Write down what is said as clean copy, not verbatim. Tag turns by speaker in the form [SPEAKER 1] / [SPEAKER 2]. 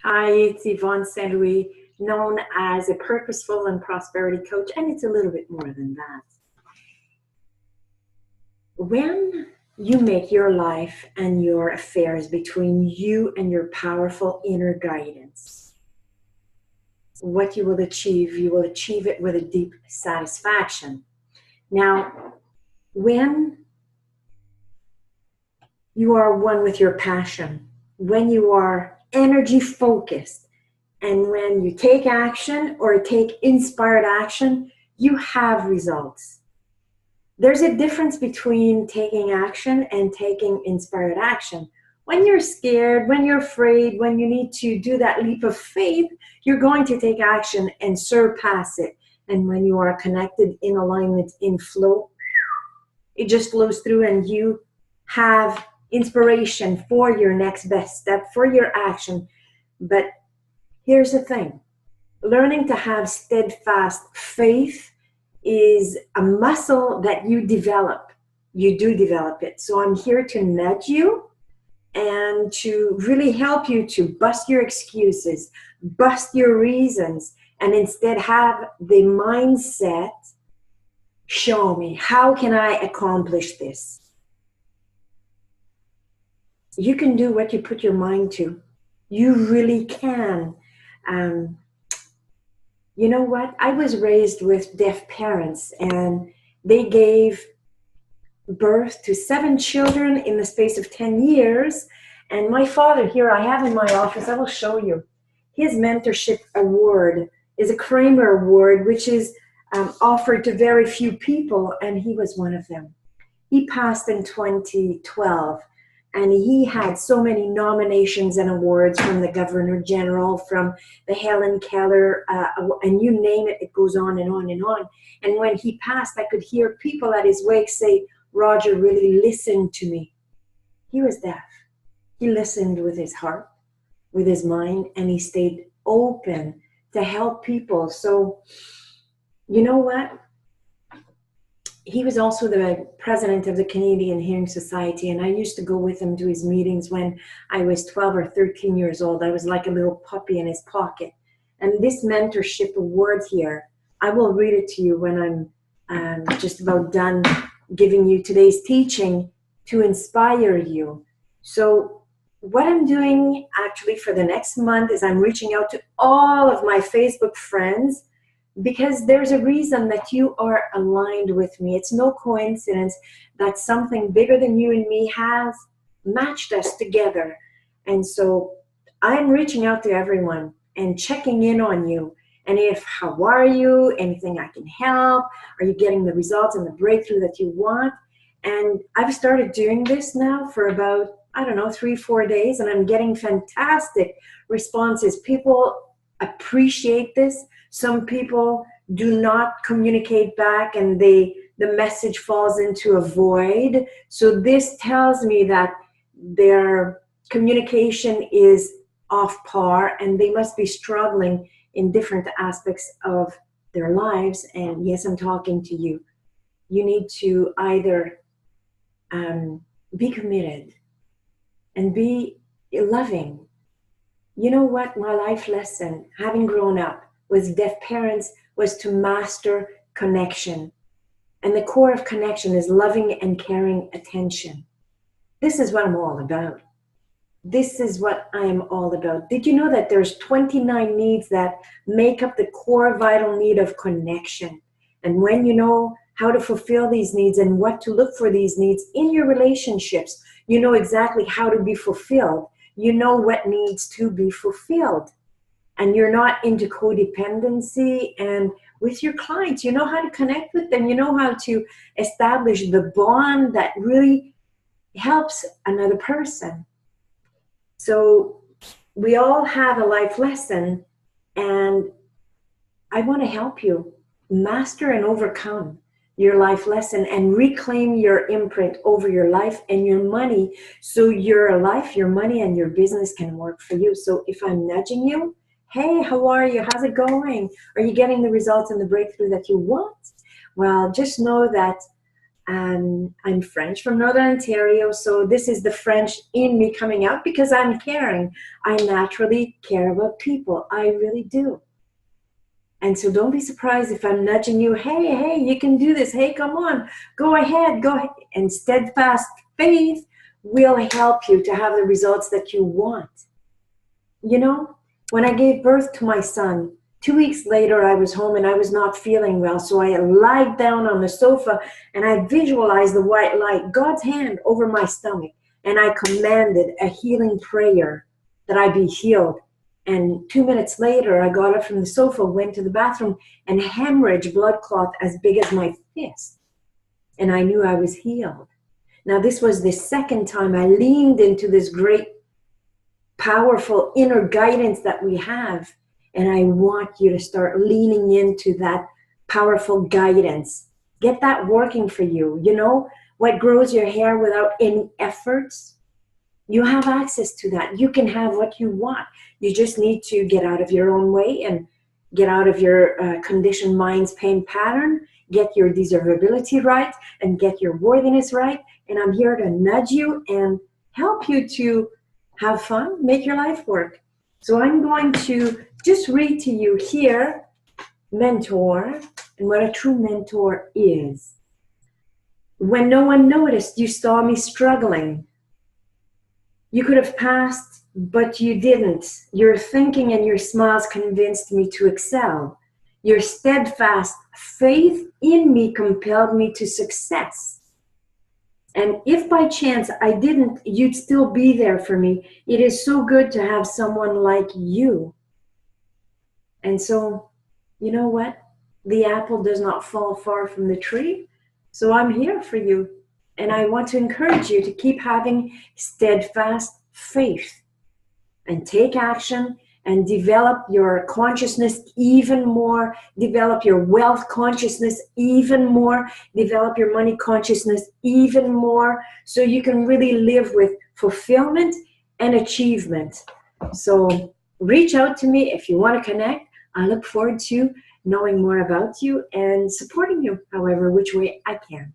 [SPEAKER 1] Hi, it's Yvonne St. Louis, known as a purposeful and prosperity coach, and it's a little bit more than that. When you make your life and your affairs between you and your powerful inner guidance, what you will achieve it with a deep satisfaction. Now, when you are one with your passion, when you are energy focused, and when you take action or take inspired action, you have results. There's a difference between taking action and taking inspired action. When you're scared, when you're afraid, when you need to do that leap of faith, you're going to take action and surpass it. And when you are connected in alignment, in flow, it just flows through and you have inspiration for your next best step, for your action. But here's the thing, learning to have steadfast faith is a muscle that you develop. You do develop it. So I'm here to nudge you and to really help you to bust your excuses, bust your reasons, and instead have the mindset, show me, how can I accomplish this? You can do what you put your mind to. You really can. Um, You know what? I was raised with deaf parents, and they gave birth to 7 children in the space of 10 years. And my father, here I have in my office, I will show you. His mentorship award is a Kramer Award, which is offered to very few people, and he was one of them. He passed in 2012, and he had so many nominations and awards from the Governor General, from the Helen Keller, and you name it, it goes on and on and on. And when he passed, I could hear people at his wake say, Roger really listened to me. He was deaf. He listened with his heart, with his mind, and he stayed open to help people. So, you know what? He was also the president of the Canadian Hearing Society, and I used to go with him to his meetings when I was 12 or 13 years old. I was like a little puppy in his pocket. And this mentorship award here, I will read it to you when I'm just about done giving you today's teaching to inspire you. So what I'm doing actually for the next month is I'm reaching out to all of my Facebook friends, because there's a reason that you are aligned with me. It's no coincidence that something bigger than you and me has matched us together. And so I'm reaching out to everyone and checking in on you. And if, how are you? Anything I can help? Are you getting the results and the breakthrough that you want? And I've started doing this now for about, I don't know, 3-4 days, and I'm getting fantastic responses. People appreciate this. Some people do not communicate back, and the message falls into a void. So this tells me that their communication is off par, and they must be struggling in different aspects of their lives. And yes, I'm talking to you. You need to either be committed and be loving. You know what? My life lesson, having grown up with deaf parents, was to master connection. And the core of connection is loving and caring attention. This is what I'm all about. This is what I am all about. Did you know that there's 29 needs that make up the core vital need of connection? And when you know how to fulfill these needs and what to look for these needs in your relationships, you know exactly how to be fulfilled. You know what needs to be fulfilled. And you're not into codependency. And with your clients, you know how to connect with them. You know how to establish the bond that really helps another person. So we all have a life lesson, and I want to help you master and overcome your life lesson and reclaim your imprint over your life and your money, so your life, your money, and your business can work for you. So if I'm nudging you, hey, how are you? How's it going? Are you getting the results and the breakthrough that you want? Well, just know that I'm French from Northern Ontario, so this is the French in me coming out because I'm caring. I naturally care about people. I really do. And so don't be surprised if I'm nudging you, hey, you can do this. Hey, come on, go ahead, go ahead. And steadfast faith will help you to have the results that you want. You know, when I gave birth to my son, 2 weeks later, I was home and I was not feeling well. So I lied down on the sofa and I visualized the white light, God's hand over my stomach. And I commanded a healing prayer that I be healed. And 2 minutes later, I got up from the sofa, went to the bathroom, and hemorrhaged blood clot as big as my fist. And I knew I was healed. Now, this was the second time I leaned into this great, powerful inner guidance that we have. And I want you to start leaning into that powerful guidance. Get that working for you. You know what grows your hair without any efforts? You have access to that. You can have what you want. You just need to get out of your own way and get out of your conditioned mind's pain pattern, get your deservability right, and get your worthiness right. And I'm here to nudge you and help you to have fun, make your life work. So I'm going to just read to you here, mentor, and what a true mentor is. When no one noticed, you saw me struggling. You could have passed, but you didn't. Your thinking and your smiles convinced me to excel. Your steadfast faith in me compelled me to success. And if by chance I didn't, you'd still be there for me. It is so good to have someone like you. And so, you know what? The apple does not fall far from the tree. So I'm here for you. And I want to encourage you to keep having steadfast faith and take action and develop your consciousness even more, develop your wealth consciousness even more, develop your money consciousness even more, so you can really live with fulfillment and achievement. So reach out to me if you want to connect. I look forward to knowing more about you and supporting you however which way I can.